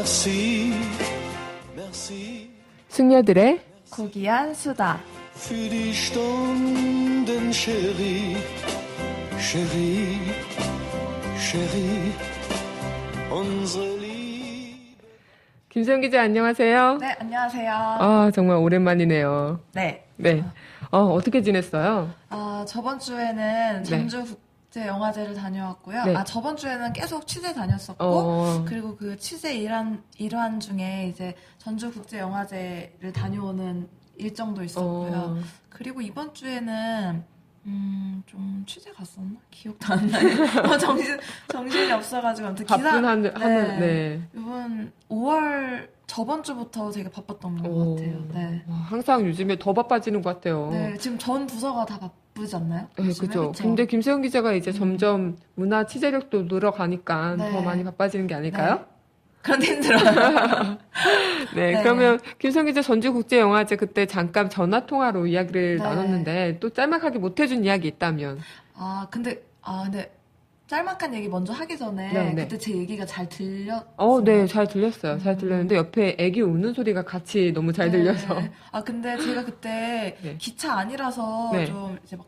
merci, merci 숙녀들의 고귀한 수다. für die Stunden, Chérie, Chérie, Chérie, unsere Liebe. 김수영 기자 안녕하세요. 네, 안녕하세요. 아, 정말 오랜만이네요. 네. 네. 어떻게 지냈어요? 저번 주에는 전주국제영화제를 다녀왔고요. 네. 저번 주에는 계속 취재 다녔었고, 그리고 그 취재 일환 중에 이제 전주국제영화제를 다녀오는 일정도 있었고요. 그리고 이번 주에는 좀 취재 갔었나? 기억도 안 나요. 정신이 없어가지고 아무튼 바쁜 네. 이번 5월 저번 주부터 되게 바빴던 것 같아요. 네. 항상 요즘에 더 바빠지는 것 같아요. 네, 지금 전 부서가 다 바쁘지 않나요? 네, 그죠. 근데 김수영 기자가 이제 점점 문화 취재력도 늘어가니까 네. 더 많이 바빠지는 게 아닐까요? 네. 그런데 힘들어요. 네, 그러면 김수영 기자 전주국제영화제 그때 잠깐 전화통화로 이야기를 네. 나눴는데 또 짤막하게 못해준 이야기 있다면? 근데 짤막한 얘기 먼저 하기 전에 네. 그때 제 얘기가 잘 들렸어요. 네, 잘 들렸어요. 잘 들렸는데 옆에 애기 우는 소리가 같이 너무 잘 들려서. 근데 제가 그때 네. 기차 안이라서 네. 좀 이제 막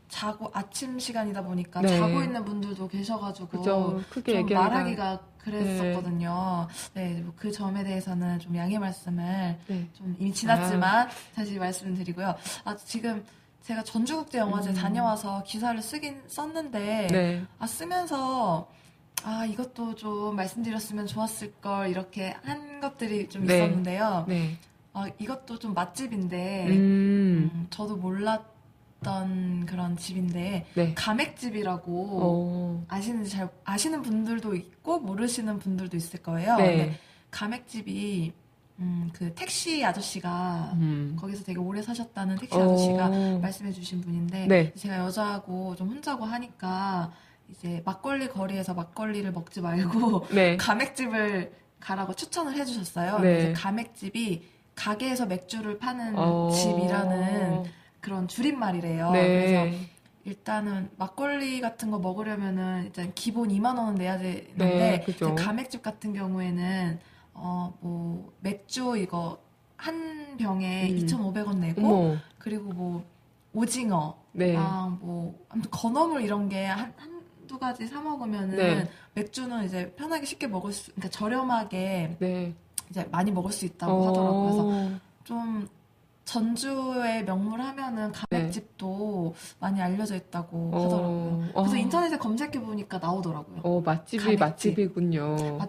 자고 아침 시간이다 보니까 네. 자고 있는 분들도 계셔가지고 그죠. 크게 좀 얘기하기가. 말하기가 그랬었거든요. 네, 그 점에 대해서는 좀 양해 말씀을 네. 좀 이미 지났지만 다시 말씀드리고요. 지금 제가 전주국제영화제 다녀와서 기사를 쓰긴 썼는데 네. 쓰면서 이것도 좀 말씀드렸으면 좋았을 걸 이렇게 한 것들이 좀 네. 있었는데요. 네. 이것도 좀 맛집인데 저도 몰랐던 그런 집인데 네. 가맥집이라고 아시는 분들도 있고 모르시는 분들도 있을 거예요. 네. 근데 가맥집이 그 택시 아저씨가 거기서 되게 오래 사셨다는 택시 아저씨가 말씀해주신 분인데 네. 제가 여자고 좀 혼자고 하니까 이제 막걸리 거리에서 막걸리를 먹지 말고 네. 가맥집을 가라고 추천을 해주셨어요. 네. 그래서 가맥집이 가게에서 맥주를 파는 집이라는 그런 줄임말이래요. 네. 그래서 일단은 막걸리 같은 거 먹으려면은 일단 기본 2만 원은 내야 되는데 네, 그죠. 이제 가맥집 같은 경우에는 맥주 이거 한 병에 2,500원 내고 어머. 그리고 뭐 오징어 네. 아무튼 건어물 이런 게 한두 가지 사 먹으면은 네. 맥주는 이제 편하게 쉽게 그러니까 저렴하게 네. 이제 많이 먹을 수 있다고 하더라고요. 그래서 좀 전주의 명물 하면은 가맥집도 많이 알려져 있다고 하더라고요. 그래서 인터넷에 검색해 보니까 나오더라고요. 맛집이 가맥집. 맛집이군요.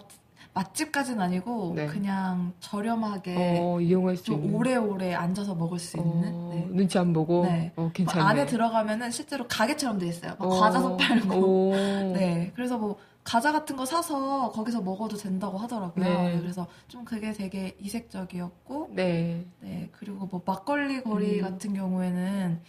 맛집까지는 아니고 네. 그냥 저렴하게 이용할 수 좀 있는. 오래오래 앉아서 먹을 수 있는. 네. 눈치 안 보고. 네. 괜찮네. 안에 들어가면은 실제로 가게처럼 돼 있어요. 막 과자도 팔고. 네. 그래서 뭐 과자 같은 거 사서 거기서 먹어도 된다고 하더라고요. 네. 네, 그래서 좀 그게 되게 이색적이었고. 네. 네. 그리고 뭐 막걸리 거리 같은 경우에는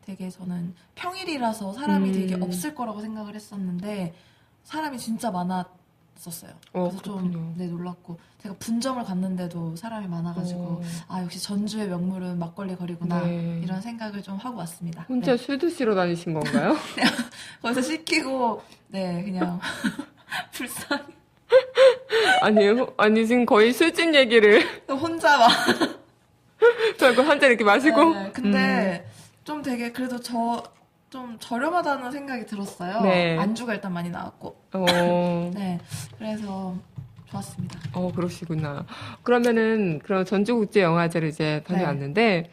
되게 저는 평일이라서 사람이 되게 없을 거라고 생각을 했었는데 사람이 진짜 많았었어요. 그래서 그렇군요. 좀 놀랐고 제가 분점을 갔는데도 사람이 많아가지고 역시 전주의 명물은 막걸리 거리구나 네. 이런 생각을 좀 하고 왔습니다. 혼자 네. 술 드시러 다니신 건가요? 거기서 시키고 그냥 불쌍히 아니 지금 거의 술집 얘기를 혼자 막 저거 한 잔 이렇게 마시고. 네, 근데 좀 되게 그래도 좀 저렴하다는 생각이 들었어요. 네. 안주가 일단 많이 나왔고. 네, 그래서 좋았습니다. 그러시구나. 그러면은 그런 전주국제영화제를 이제 다녀왔는데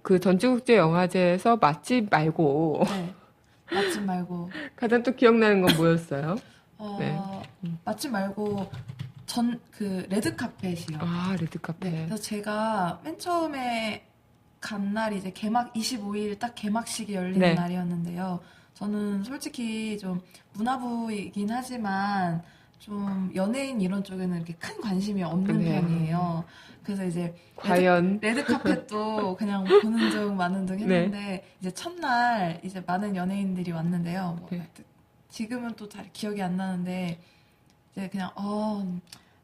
그 전주국제영화제에서 맛집 말고 네, 맛집 말고 가장 또 기억나는 건 뭐였어요? 네. 맛집 말고 그 레드카펫이요. 레드카페. 네, 그래서 제가 맨 처음에 간 날이 이제 개막 25일 딱 개막식이 열리는 네. 날이었는데요. 저는 솔직히 좀 문화부이긴 하지만 좀 연예인 이런 쪽에는 이렇게 큰 관심이 없는 네. 편이에요. 그래서 이제 과연 레드카펫도 그냥 보는 중 마는 중 했는데 이제 첫날 이제 많은 연예인들이 왔는데요. 지금은 또 잘 기억이 안 나는데 이제 그냥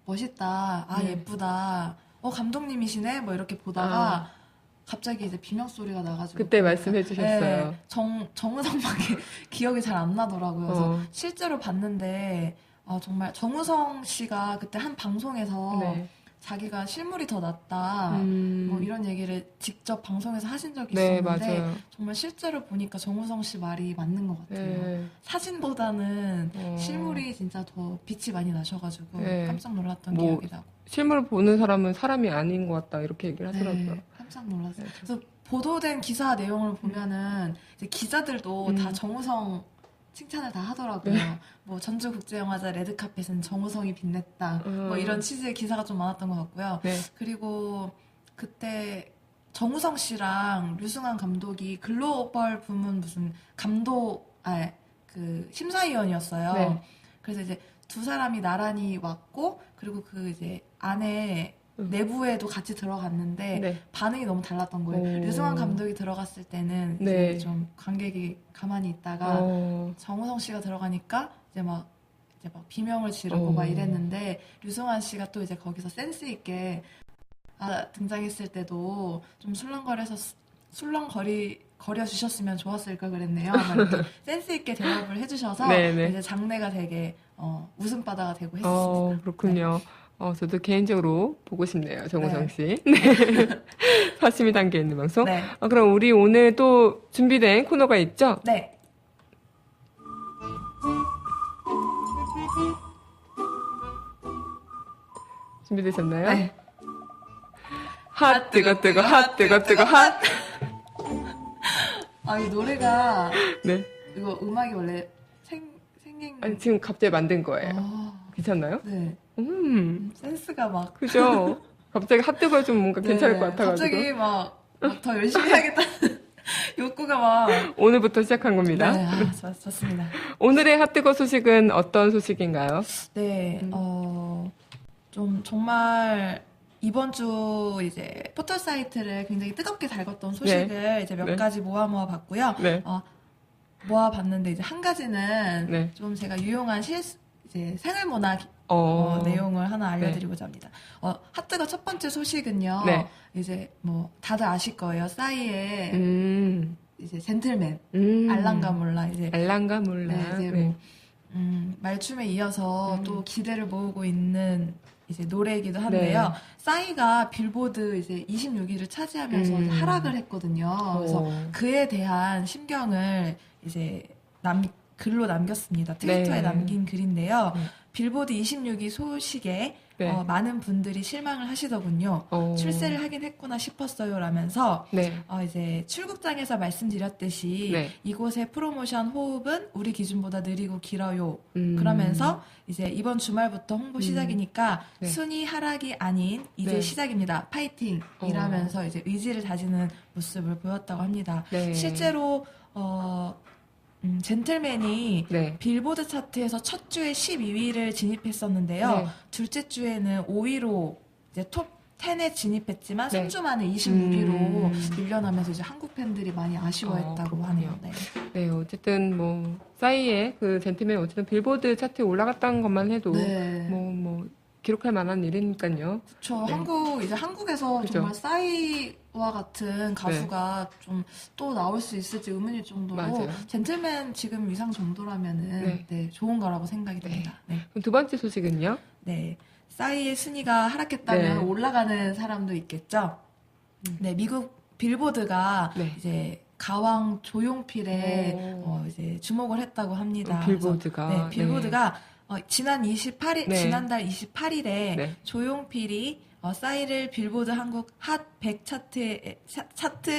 멋있다, 예쁘다, 감독님이시네, 뭐 이렇게 보다가 갑자기 이제 비명 소리가 나가지고 그때 말씀해 주셨어요. 정은성밖에 기억이 잘 안 나더라고요. 그래서 실제로 봤는데 정말 정우성 씨가 그때 한 방송에서 네. 자기가 실물이 더 낫다 뭐 이런 얘기를 직접 방송에서 하신 적이 네, 있었는데 맞아요. 정말 실제로 보니까 정우성 씨 말이 맞는 것 같아요. 네. 사진보다는 실물이 진짜 더 빛이 많이 나셔가지고 네. 깜짝 놀랐던 뭐, 기억이 나고. 실물 보는 사람은 사람이 아닌 것 같다 이렇게 얘기를 하더라고요. 네, 깜짝 놀랐어요. 네, 그래서 보도된 기사 내용을 보면은 이제 기자들도 다 정우성 칭찬을 다 하더라고요. 뭐 전주국제영화제 레드카펫은 정우성이 빛냈다. 뭐 이런 취지의 기사가 좀 많았던 것 같고요. 네. 그리고 그때 정우성 씨랑 류승환 감독이 글로벌 부문 무슨 그 심사위원이었어요. 네. 그래서 이제 두 사람이 나란히 왔고 그리고 그 이제 안에 내부에도 같이 들어갔는데 네. 반응이 너무 달랐던 거예요. 오. 류승환 감독이 들어갔을 때는 네. 이제 좀 관객이 가만히 있다가 정우성 씨가 들어가니까 이제 막 비명을 지르고 막 이랬는데 류승환 씨가 또 이제 거기서 센스 있게 등장했을 때도 좀 술렁거려 주셨으면 좋았을 걸 그랬네요. 막 이렇게 센스 있게 대답을 해주셔서 네네. 이제 장내가 되게 웃음바다가 되고 했습니다. 그렇군요. 저도 개인적으로 보고 싶네요, 정우성 네. 씨. 네. 사심이 담겨 있는 방송. 네. 그럼 우리 오늘 또 준비된 코너가 있죠? 네. 준비되셨나요? 네. 핫 뜨거 뜨거 핫 뜨거 뜨거 핫. 이 노래가 네. 이거 음악이 원래 생긴 아니 지금 갑자기 만든 거예요. 괜찮나요? 네. 센스가 막 그죠? 갑자기 핫 뜨거 좀 뭔가 괜찮을 네. 것 같아가지고. 갑자기 막 더 열심히 하겠다는 욕구가 막 오늘부터 시작한 겁니다. 네, 좋습니다. 오늘의 핫 뜨거 소식은 어떤 소식인가요? 네, 좀 정말 이번 주 이제 포털 사이트를 굉장히 뜨겁게 달궜던 소식을 이제 몇 가지 모아 봤고요. 네. 모아 봤는데 이제 한 가지는 네. 좀 제가 유용한 이제 생활문화 내용을 하나 알려드리고자 합니다. 핫뜨거 첫 번째 소식은요. 네. 이제 뭐 다들 아실 거예요. 싸이의 이제 젠틀맨 알랑가 몰라 이제 알랑가 몰라. 네, 이제 뭐 말춤에 이어서 또 기대를 모으고 있는 이제 노래이기도 한데요. 싸이가 빌보드 이제 26위를 차지하면서 이제 하락을 했거든요. 그래서 그에 대한 심경을 이제 글로 남겼습니다. 트위터에 남긴 글인데요. 빌보드 26위 소식에 많은 분들이 실망을 하시더군요. 출세를 하긴 했구나 싶었어요. 라면서 이제 출국장에서 말씀드렸듯이 이곳의 프로모션 호흡은 우리 기준보다 느리고 길어요. 그러면서 이제 이번 주말부터 홍보 시작이니까 순위 하락이 아닌 이제 시작입니다. 파이팅! 이라면서 이제 의지를 다지는 모습을 보였다고 합니다. 실제로 젠틀맨이 빌보드 차트에서 첫 주에 12위를 진입했었는데요. 둘째 주에는 5위로 이제 톱 10에 진입했지만 3주 만에 26위로 밀려나면서 이제 한국 팬들이 많이 아쉬워했다고 하네요. 네, 어쨌든 뭐 싸이의 그 젠틀맨 어쨌든 빌보드 차트에 올라갔다는 것만 해도 뭐 기록할 만한 일이니까요. 그렇죠. 한국에서 정말 싸이와 같은 가수가 좀 또 나올 수 있을지 의문일 정도로 젠틀맨 지금 위상 정도라면은 좋은 거라고 생각이 됩니다. 그럼 두 번째 소식은요? 네, 싸이의 순위가 하락했다면 올라가는 사람도 있겠죠. 네, 미국 빌보드가 이제 가왕 조용필에 이제 주목을 했다고 합니다. 빌보드가 빌보드가 지난달 28일에 조용필이 싸이를 빌보드 한국 핫 100 차트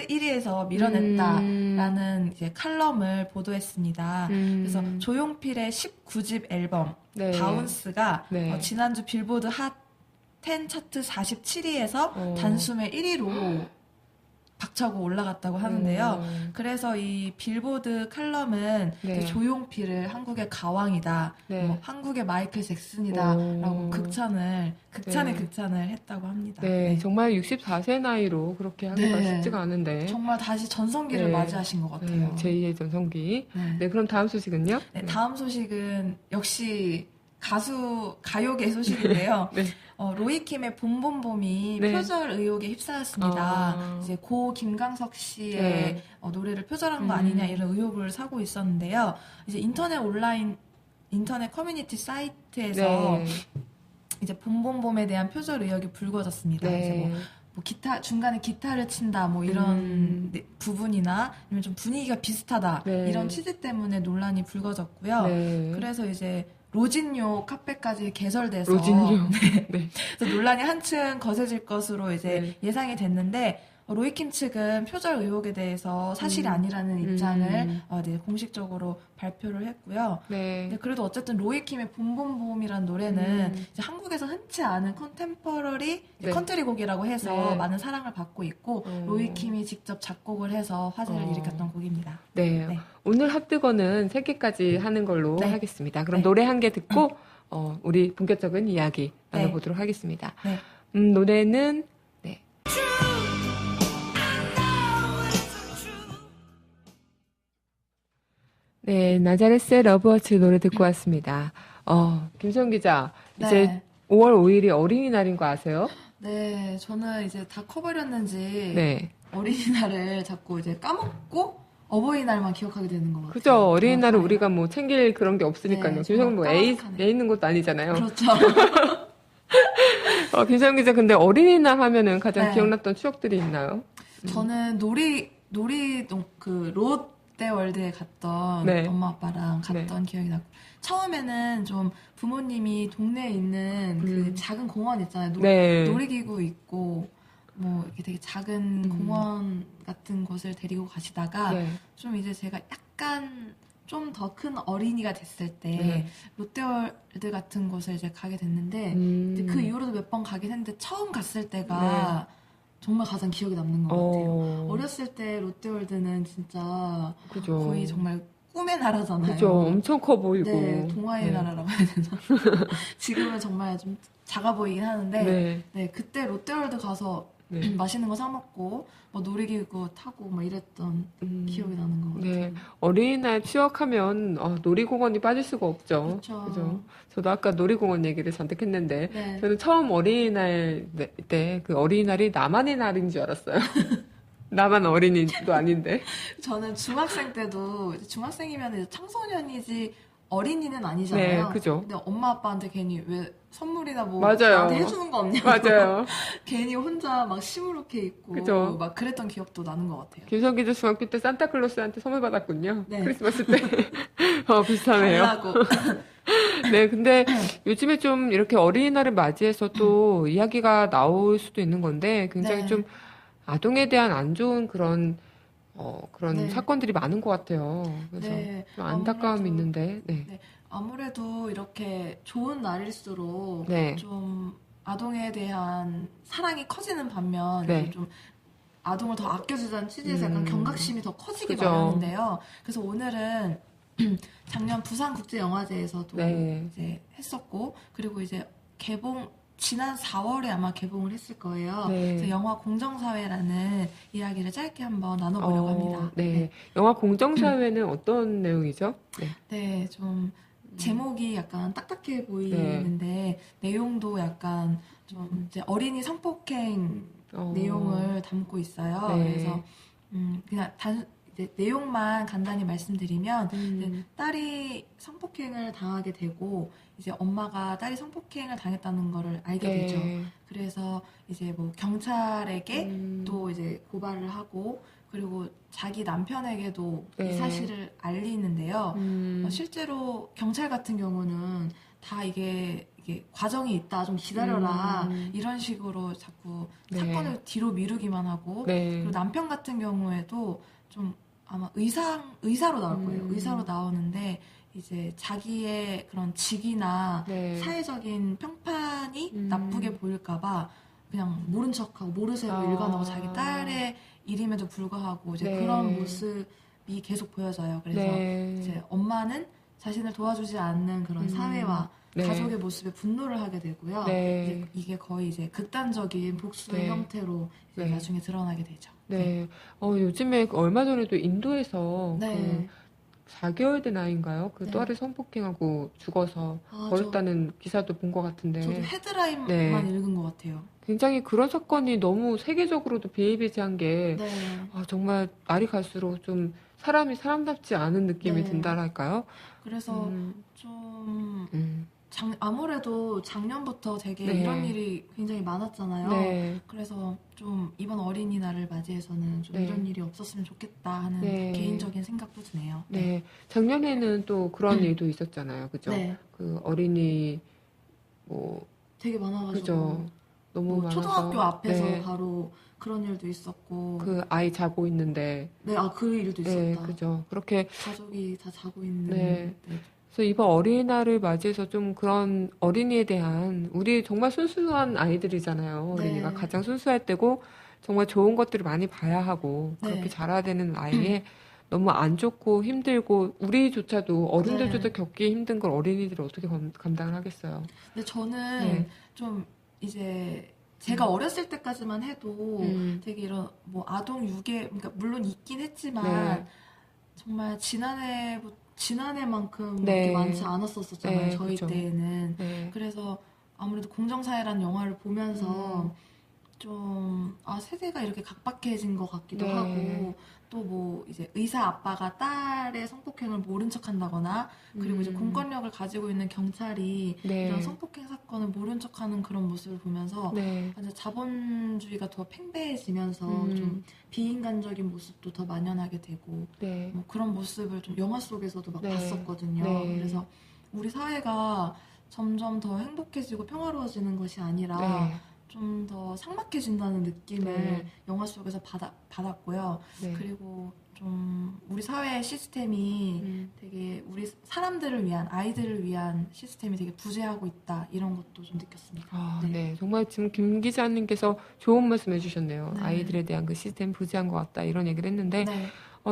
1위에서 밀어냈다라는 이제 칼럼을 보도했습니다. 그래서 조용필의 19집 앨범 바운스가 지난주 빌보드 핫 10 차트 47위에서 단숨에 1위로 박차고 올라갔다고 하는데요. 그래서 이 빌보드 칼럼은 조용필을 한국의 가왕이다, 뭐 한국의 마이클 잭슨이다라고 극찬을 했다고 합니다. 정말 64세 나이로 그렇게 하기가 쉽지가 않은데 정말 다시 전성기를 맞이하신 것 같아요. 제2의 전성기. 그럼 다음 소식은요? 다음 소식은 역시 가요계 소식인데요. 로이킴의 봄봄봄이 표절 의혹에 휩싸였습니다. 이제 고 김광석 씨의 노래를 표절한 거 아니냐 이런 의혹을 사고 있었는데요. 이제 인터넷 온라인 인터넷 커뮤니티 사이트에서 네. 이제 봄봄봄에 대한 표절 의혹이 불거졌습니다. 네. 이제 뭐 기타 중간에 기타를 친다 뭐 이런 부분이나 아니면 좀 분위기가 비슷하다 네. 이런 취지 때문에 논란이 불거졌고요. 네. 그래서 이제 로진요 카페까지 개설돼서 로진요. 네. 네. 그래서 논란이 한층 거세질 것으로 이제 네. 예상이 됐는데 로이킴 측은 표절 의혹에 대해서 사실이 아니라는 입장을 네, 공식적으로 발표를 했고요. 네. 근데 그래도 어쨌든 로이킴의 봄봄봄이라는 노래는 이제 한국에서 흔치 않은 컨템퍼러리 네. 컨트리 곡이라고 해서 네. 많은 사랑을 받고 있고 로이킴이 직접 작곡을 해서 화제를 일으켰던 곡입니다. 네. 네. 오늘 합뜨거는 3개까지 하는 걸로 네. 하겠습니다. 그럼 네. 노래 한 개 듣고 우리 본격적인 이야기 나눠보도록 하겠습니다. 네. 노래는 네, 나자렛의 러브워치 노래 듣고 왔습니다. 김수영 기자, 이제 네. 5월 5일이 어린이날인 거 아세요? 네, 저는 이제 다 커버렸는지 네. 어린이날을 자꾸 이제 까먹고 어버이날만 기억하게 되는 것 같아요. 그죠. 어린이날은 우리가 뭐 챙길 그런 게 없으니까요. 네, 김수영 뭐 애 까마득하네. 있는 것도 아니잖아요. 그렇죠. 김수영 기자, 근데 어린이날 하면은 가장 네. 기억났던 추억들이 있나요? 저는 그 롯데월드에 갔던 네. 엄마 아빠랑 갔던 기억이 나고 처음에는 좀 부모님이 동네에 있는 그 작은 공원 있잖아요. 네. 놀이기구 있고 뭐 이렇게 되게 작은 공원 같은 곳을 데리고 가시다가 네. 좀 이제 제가 약간 좀 더 큰 어린이가 됐을 때 네. 롯데월드 같은 곳을 이제 가게 됐는데 이제 그 이후로도 몇 번 가긴 했는데 처음 갔을 때가 정말 가장 기억에 남는 것 같아요. 어렸을 때 롯데월드는 진짜 그죠. 거의 정말 꿈의 나라잖아요. 그죠. 엄청 커 보이고. 네, 동화의 네. 나라라고 해야 되나? 지금은 정말 좀 작아 보이긴 하는데, 네. 네, 그때 롯데월드 가서 네. 맛있는 거 사 먹고, 뭐 놀이기구 타고 막 이랬던 기억이 나는 것 같아요. 네. 어린이날 추억하면 놀이공원이 빠질 수가 없죠. 그쵸. 그죠. 저도 아까 놀이공원 얘기를 잔뜩 했는데 네. 저는 처음 어린이날 때 그 어린이날이 나만의 날인 줄 알았어요. 나만 어린이도 아닌데. 저는 중학생 때도 중학생이면 이제 청소년이지 어린이는 아니잖아요. 네, 그죠. 근데 엄마 아빠한테 괜히 왜 선물이나 뭐 맞아요. 나한테 해주는 거 없냐고 맞아요. 괜히 혼자 막 시무룩해 있고 그죠. 막 그랬던 기억도 나는 것 같아요. 김성 기자 중학교 때 산타클로스한테 선물 받았군요. 네. 크리스마스 때. 비슷하네요. 달라고. 네, 근데 요즘에 좀 이렇게 어린이날을 맞이해서 또 이야기가 나올 수도 있는 건데 굉장히 네. 좀 아동에 대한 안 좋은 그런 네. 사건들이 많은 것 같아요. 그래서 네. 좀 안타까움이 아무래도- 있는데, 네. 네. 아무래도 이렇게 좋은 날일수록 네. 좀 아동에 대한 사랑이 커지는 반면 네. 이렇게 좀 아동을 더 아껴주자는 취지에서 약간 경각심이 더 커지기 그죠. 마련인데요. 그래서 오늘은 작년 부산국제영화제에서도 네. 이제 했었고 그리고 이제 지난 4월에 아마 개봉을 했을 거예요. 네. 그래서 영화 공정사회라는 이야기를 짧게 한번 나눠보려고 합니다. 네. 영화 공정사회는 어떤 내용이죠? 네. 네, 좀 제목이 약간 딱딱해 보이는데 내용도 약간 좀 이제 어린이 성폭행 내용을 담고 있어요. 네. 그래서 그냥 이제 내용만 간단히 말씀드리면 이제 딸이 성폭행을 당하게 되고 이제 엄마가 딸이 성폭행을 당했다는 거를 알게 네. 되죠. 그래서 이제 뭐 경찰에게 또 이제 고발을 하고 그리고 자기 남편에게도 네. 이 사실을 알리는데요. 실제로 경찰 같은 경우는 다 이게 과정이 있다, 좀 기다려라 이런 식으로 자꾸 네. 사건을 뒤로 미루기만 하고 네. 그리고 남편 같은 경우에도 좀 아마 의사로 나올 거예요. 의사로 나오는데 이제 자기의 그런 직위나 네. 사회적인 평판이 나쁘게 보일까봐 그냥 모른 척하고 모르쇠로 일관하고 자기 딸의 일임에도 불구하고 이제 네. 그런 모습이 계속 보여져요. 그래서 네. 이제 엄마는 자신을 도와주지 않는 그런 사회와 네. 가족의 모습에 분노를 하게 되고요. 네. 이제 이게 거의 이제 극단적인 복수의 네. 형태로 이제 네. 나중에 드러나게 되죠. 네. 요즘에 얼마 전에도 인도에서 네. 4개월 된 아이인가요? 그 네. 또아를 성폭행하고 죽어서 아, 버렸다는 기사도 본 것 저도 같은데 헤드라인만 네. 읽은 것 같아요. 굉장히 그런 사건이 너무 세계적으로도 비일비재한 게 네. 정말 날이 갈수록 좀 사람이 사람답지 않은 느낌이 네. 든다랄까요? 그래서 음, 좀 음. 아무래도 작년부터 되게 네. 이런 일이 굉장히 많았잖아요. 네. 그래서 좀 이번 어린이날을 맞이해서는 좀 네. 이런 일이 없었으면 좋겠다 하는 네. 개인적인 생각도 드네요. 네. 작년에는 또 그런 일도 있었잖아요. 그죠? 네. 그 어린이 뭐 되게 많아가지고 그죠. 너무 뭐 많아서 초등학교 앞에서 네. 바로 그런 일도 있었고 그 아이 자고 있는데 네, 그 일도 네, 있었다. 그죠. 그렇게 가족이 다 자고 있는 네. 네. 그래서 이번 어린이날을 맞이해서 좀 그런 어린이에 대한 우리 정말 순수한 아이들이잖아요. 어린이가 네. 가장 순수할 때고 정말 좋은 것들을 많이 봐야 하고 네. 그렇게 자라야 되는 나이에 너무 안 좋고 힘들고 우리조차도 어른들조차 네. 겪기 힘든 걸 어린이들이 어떻게 감당을 하겠어요. 근데 저는 네. 좀 이제 제가 어렸을 때까지만 해도 되게 이런 뭐 아동 유괴 그러니까 물론 있긴 했지만 네. 정말 지난해만큼 네. 그렇게 많지 않았었잖아요. 네, 저희 그죠. 때에는. 네. 그래서 아무래도 공정사회라는 영화를 보면서 좀 세대가 이렇게 각박해진 것 같기도 네. 하고 또 뭐 이제 의사 아빠가 딸의 성폭행을 모른 척한다거나 그리고 이제 공권력을 가지고 있는 경찰이 네. 이런 성폭행 사건을 모른 척하는 그런 모습을 보면서 네. 완전 자본주의가 더 팽배해지면서 음. 좀 비인간적인 모습도 더 만연하게 되고 네. 뭐 그런 모습을 좀 영화 속에서도 막 네. 봤었거든요. 네. 그래서 우리 사회가 점점 더 행복해지고 평화로워지는 것이 아니라 네. 좀 더 삭막해진다는 느낌을 네. 영화 속에서 받았고요. 네. 그리고 좀 우리 사회의 시스템이 되게 우리 사람들을 위한 아이들을 위한 시스템이 되게 부재하고 있다 이런 것도 좀 느꼈습니다. 네. 정말 지금 김 기자님께서 좋은 말씀 해주셨네요. 네. 아이들에 대한 그 시스템 부재한 것 같다 이런 얘기를 했는데 네.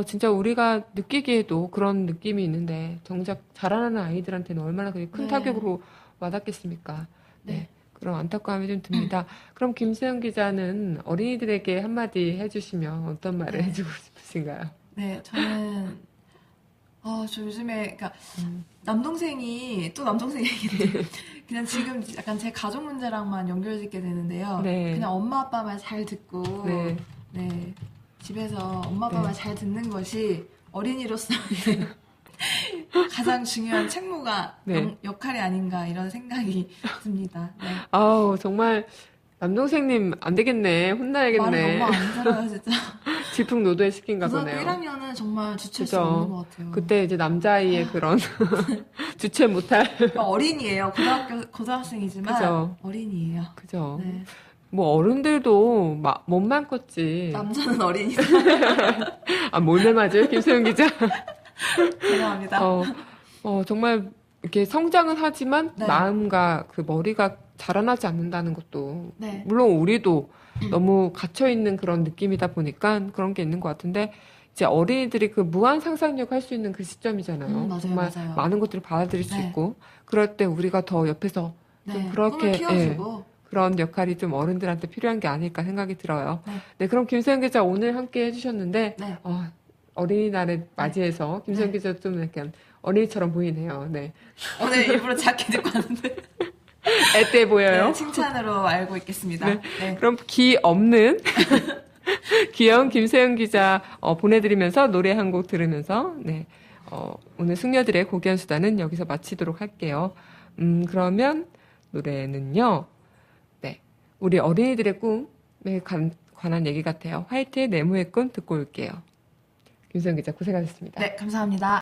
진짜 우리가 느끼기에도 그런 느낌이 있는데 정작 자라나는 아이들한테는 얼마나 그게 큰 네. 타격으로 와닿겠습니까? 네. 네. 그런 안타까움이 좀 듭니다. 그럼 김수영 기자는 어린이들에게 한마디 해주시면 어떤 말을 네. 해주고 싶으신가요? 네, 저는 저 요즘에 그러니까 남동생이 또 남동생 얘기를 그냥 지금 약간 제 가족 문제랑만 연결짓게 되는데요. 네. 그냥 엄마 아빠 말 잘 듣고 네. 네, 집에서 엄마 아빠 네. 말 잘 듣는 것이 어린이로서 가장 중요한 책무가 네. 역할이 아닌가 이런 생각이 듭니다. 네. 아우 정말 남동생님 안 되겠네. 말이 혼나야겠네. 너무 안 들어요 진짜. 질풍노도에 시킨가 고등학교 보네요. 1학년은 정말 주체할 수 그죠. 없는 것 같아요. 그때 이제 남자아이의 그런 주체 못할 어린이에요. 고등학생이지만 그죠. 어린이에요. 그죠. 네. 뭐 어른들도 몸만 컸지. 남자는 어린이다. 몰매 맞아요, 김소영 기자. 죄송합니다. 정말 이렇게 성장은 하지만 네. 마음과 그 머리가 자라나지 않는다는 것도 네. 물론 우리도 너무 갇혀 있는 그런 느낌이다 보니까 그런 게 있는 것 같은데 이제 어린이들이 그 무한 상상력 할 수 있는 그 시점이잖아요. 맞아요, 정말 맞아요. 많은 것들을 받아들일 수 네. 있고 그럴 때 우리가 더 옆에서 좀 네. 그렇게 꿈을 키워주고 그런 역할이 좀 어른들한테 필요한 게 아닐까 생각이 들어요. 네. 네, 그럼 김소영 기자 오늘 함께 해주셨는데 네. 어린이날을 맞이해서 김소영 네. 기자 좀 약간 어린이처럼 보이네요. 네, 오늘 일부러 작게 듣고 왔는데 앳돼 보여요. 네, 칭찬으로 알고 있겠습니다. 네. 네. 그럼 기 없는 귀여운 김소영 기자 보내드리면서 노래 한 곡 들으면서 네, 오늘 숙녀들의 고귀한 수다는 여기서 마치도록 할게요. 그러면 노래는요. 네, 우리 어린이들의 꿈에 관한 얘기 같아요. 화이트의 네모의 꿈 듣고 올게요. 김소영 기자 고생하셨습니다. 네, 감사합니다.